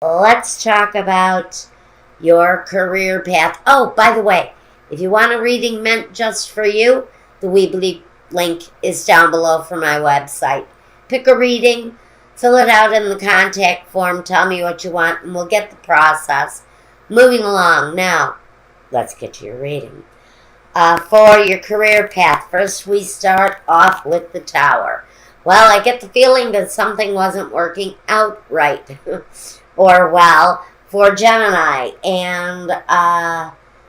Let's talk about your career path. Oh, by the way, if you want a reading meant just for you, the Weebly link is down below for my website. Pick a reading, fill it out in the contact form, tell me what you want, and we'll get the process moving along. Now, let's get to your reading. For your career path, first we start off with the Tower. Well, I get the feeling that something wasn't working out right. Or well, for Gemini, and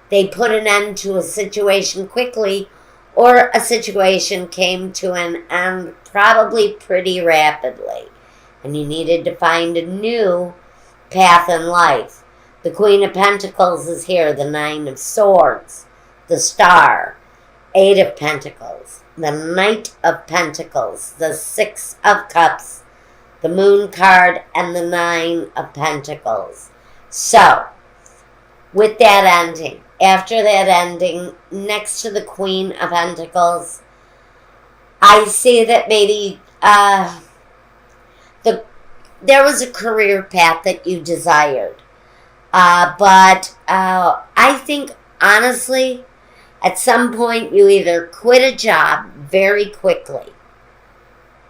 they put an end to a situation quickly, or a situation came to an end probably pretty rapidly, and you needed to find a new path in life. The Queen of Pentacles is here, the Nine of Swords, the Star, Eight of Pentacles, the Knight of Pentacles, the Six of Cups, the Moon card, and the Nine of Pentacles. So, with that ending, after that ending, next to the Queen of Pentacles, I see that maybe there was a career path that you desired. But I think, honestly, at some point you either quit a job very quickly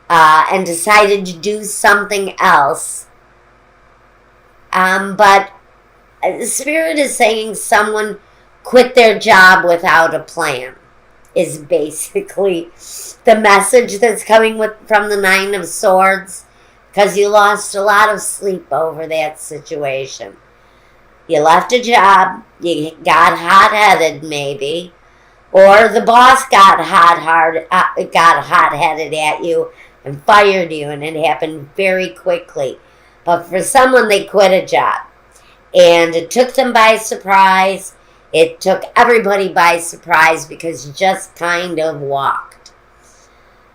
and decided to do something else. But the Spirit is saying someone quit their job without a plan, is basically the message that's coming from the Nine of Swords, because you lost a lot of sleep over that situation. You left a job, you got hot-headed maybe, or the boss got hot-headed at you and fired you, and it happened very quickly. But for someone, they quit a job, and it took them by surprise. It took everybody by surprise because you just kind of walked.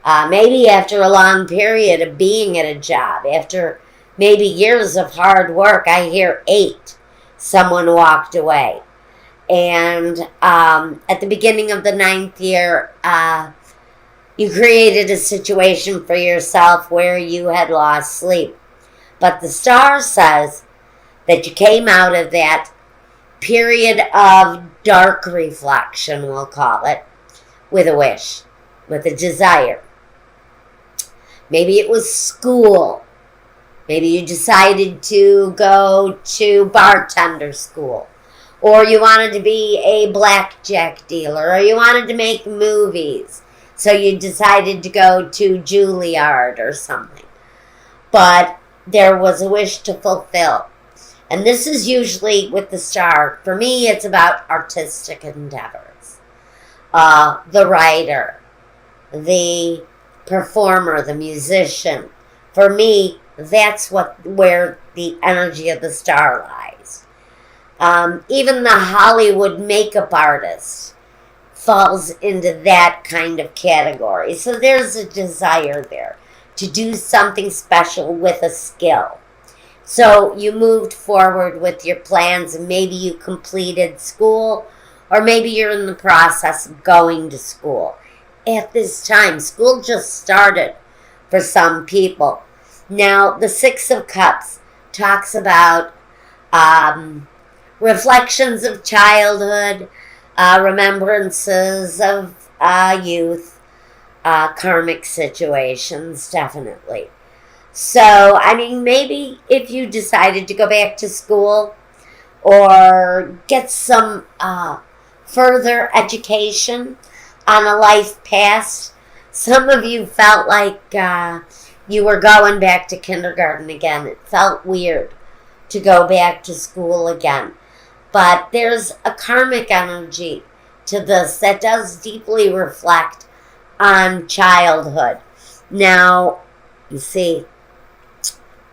Maybe after a long period of being at a job, after maybe years of hard work, I hear 8, someone walked away. And at the beginning of the 9th year, you created a situation for yourself where you had lost sleep. But the Star says that you came out of that period of dark reflection, we'll call it, with a wish, with a desire. Maybe it was school. Maybe you decided to go to bartender school. Or you wanted to be a blackjack dealer. Or you wanted to make movies. So you decided to go to Juilliard or something. But there was a wish to fulfill. And this is usually with the Star. For me, it's about artistic endeavors. The writer, the performer, the musician. For me, that's where the energy of the Star lies. Even the Hollywood makeup artist falls into that kind of category. So there's a desire there to do something special with a skill. So you moved forward with your plans, and maybe you completed school, or maybe you're in the process of going to school. At this time, school just started for some people. Now, the Six of Cups talks about reflections of childhood, remembrances of youth, karmic situations, definitely. So, I mean, maybe if you decided to go back to school or get some further education on a life past, some of you felt like you were going back to kindergarten again. It felt weird to go back to school again. But there's a karmic energy to this that does deeply reflect on childhood. Now, you see,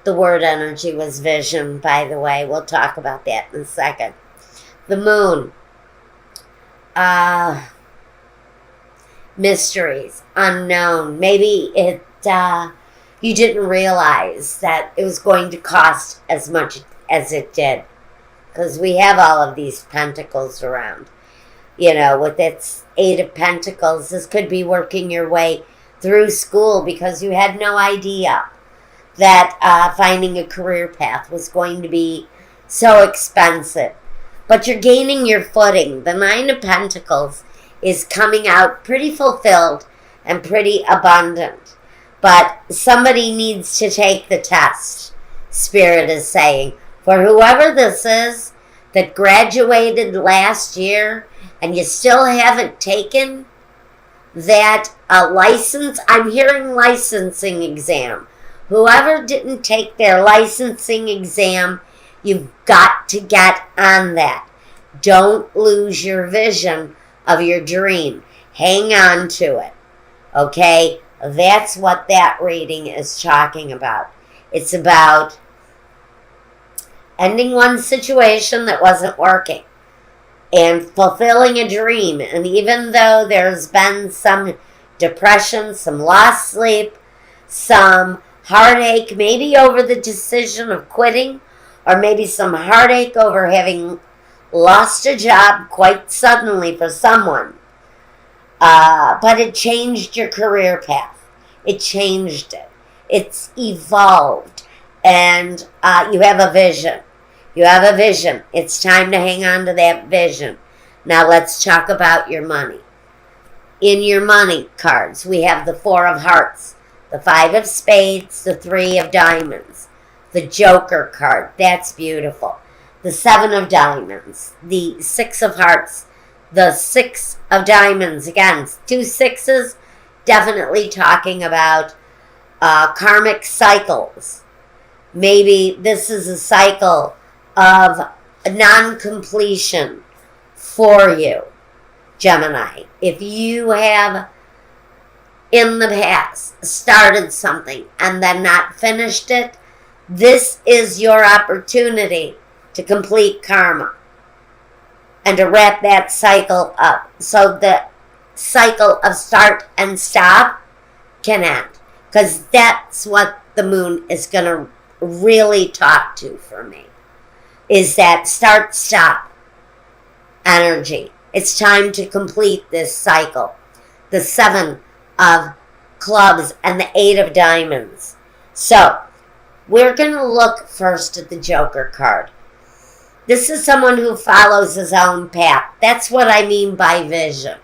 the word energy was vision, by the way. We'll talk about that in a second. The moon. Mysteries. Unknown. Maybe you didn't realize that it was going to cost as much as it did. Because we have all of these pentacles around. You know, with its 8 of Pentacles, this could be working your way through school because you had no idea that finding a career path was going to be so expensive. But you're gaining your footing. The Nine of Pentacles is coming out pretty fulfilled and pretty abundant. But somebody needs to take the test, Spirit is saying. For whoever this is that graduated last year and you still haven't taken that license, I'm hearing licensing exam. Whoever didn't take their licensing exam, you've got to get on that. Don't lose your vision of your dream. Hang on to it. Okay? That's what that reading is talking about. It's about ending one situation that wasn't working and fulfilling a dream. And even though there's been some depression, some lost sleep, some heartache, maybe over the decision of quitting, or maybe some heartache over having lost a job quite suddenly for someone. But it changed your career path. It changed it. It's evolved. And you have a vision. You have a vision. It's time to hang on to that vision. Now let's talk about your money. In your money cards, we have the Four of Hearts, the Five of Spades, the Three of Diamonds, the Joker card. That's beautiful. The Seven of Diamonds, the Six of Hearts, the Six of Diamonds. Again, two sixes, definitely talking about karmic cycles. Maybe this is a cycle of non-completion for you, Gemini. If you have in the past started something and then not finished it, this is your opportunity to complete karma and to wrap that cycle up so the cycle of start and stop can end. Because that's what the moon is going to really talk to for me, is that start-stop energy. It's time to complete this cycle. The Seven of Clubs and the Eight of Diamonds. So, we're going to look first at the Joker card. This is someone who follows his own path. That's what I mean by vision.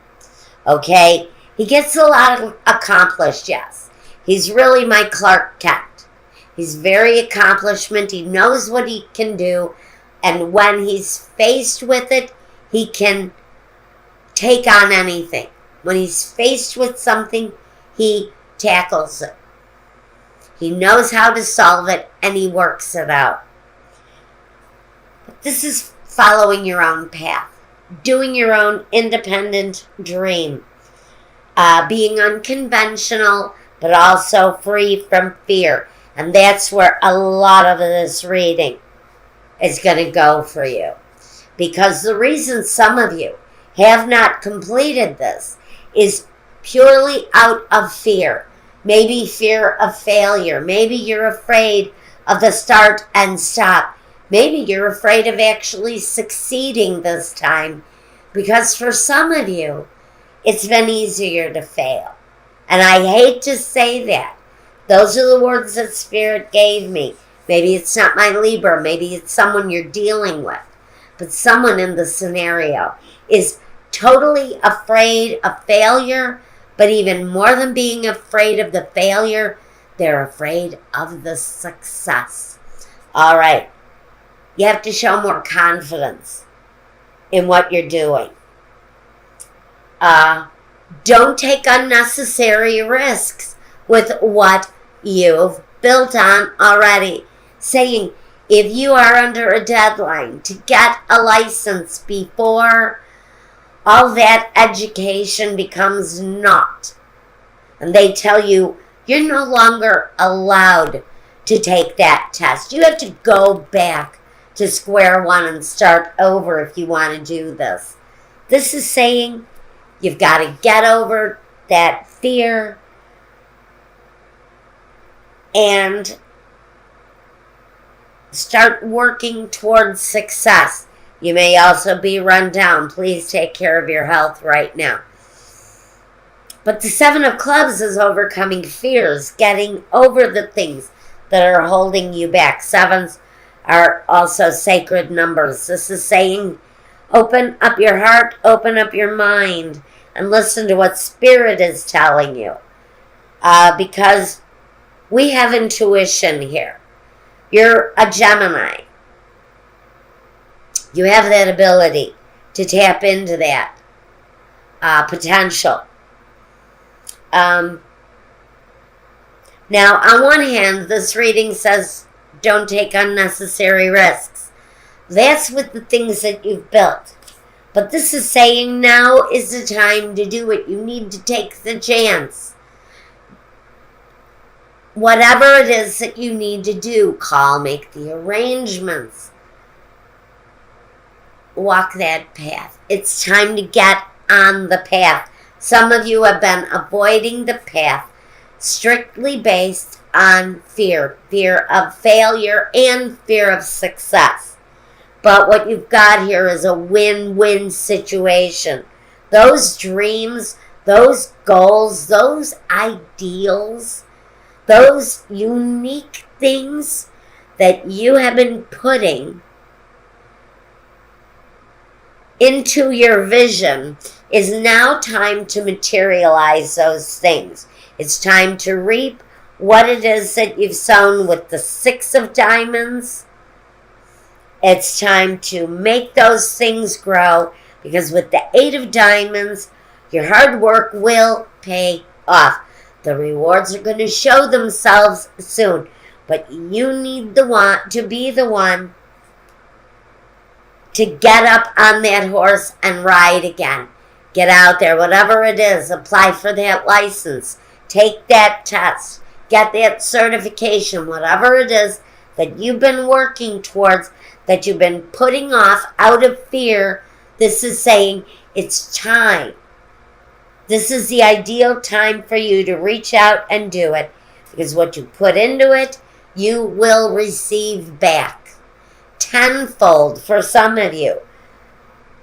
Okay? He gets a lot accomplished, yes. He's really my Clark Kent. He's very accomplishment. He knows what he can do. And when he's faced with it, he can take on anything. When he's faced with something, he tackles it. He knows how to solve it, and he works it out. But this is following your own path. Doing your own independent dream. Being unconventional, but also free from fear. And that's where a lot of this reading is going to go for you. Because the reason some of you have not completed this is purely out of fear. Maybe fear of failure. Maybe you're afraid of the start and stop. Maybe you're afraid of actually succeeding this time. Because for some of you, it's been easier to fail. And I hate to say that. Those are the words that Spirit gave me. Maybe it's not my Libra. Maybe it's someone you're dealing with. But someone in the scenario is totally afraid of failure. But even more than being afraid of the failure, they're afraid of the success. All right. You have to show more confidence in what you're doing. Don't take unnecessary risks with what you've built on already. Saying, if you are under a deadline to get a license before all that education becomes naught, and they tell you you're no longer allowed to take that test. You have to go back to square one and start over if you want to do this. This is saying you've got to get over that fear and start working towards success. You may also be run down. Please take care of your health right now. But the Seven of Clubs is overcoming fears, getting over the things that are holding you back. Sevens are also sacred numbers. This is saying open up your heart, open up your mind, and listen to what Spirit is telling you. Because we have intuition here. You're a Gemini. You have that ability to tap into that potential. Now, on one hand, this reading says don't take unnecessary risks. That's with the things that you've built. But this is saying now is the time to do it. You need to take the chance. Whatever it is that you need to do, call, make the arrangements. Walk that path. It's time to get on the path. Some of you have been avoiding the path strictly based on fear. Fear of failure and fear of success. But what you've got here is a win-win situation. Those dreams, those goals, those ideals, those unique things that you have been putting into your vision, is now time to materialize those things. It's time to reap what it is that you've sown with the 6 of diamonds. It's time to make those things grow, because with the 8 of diamonds, your hard work will pay off. The rewards are going to show themselves soon, but you need to be the one to get up on that horse and ride again. Get out there, whatever it is, apply for that license, take that test, get that certification, whatever it is that you've been working towards, that you've been putting off out of fear. This is saying it's time. This is the ideal time for you to reach out and do it, because what you put into it, you will receive back. Tenfold for some of you.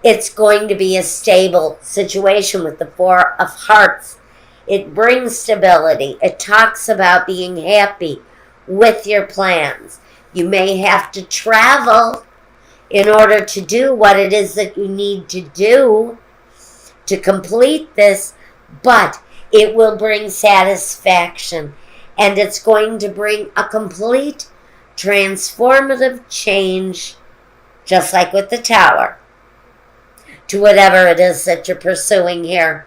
It's going to be a stable situation with the 4 of Hearts. It brings stability. It talks about being happy with your plans. You may have to travel in order to do what it is that you need to do to complete this, but it will bring satisfaction, and it's going to bring a complete transformative change, just like with the Tower, to whatever it is that you're pursuing here.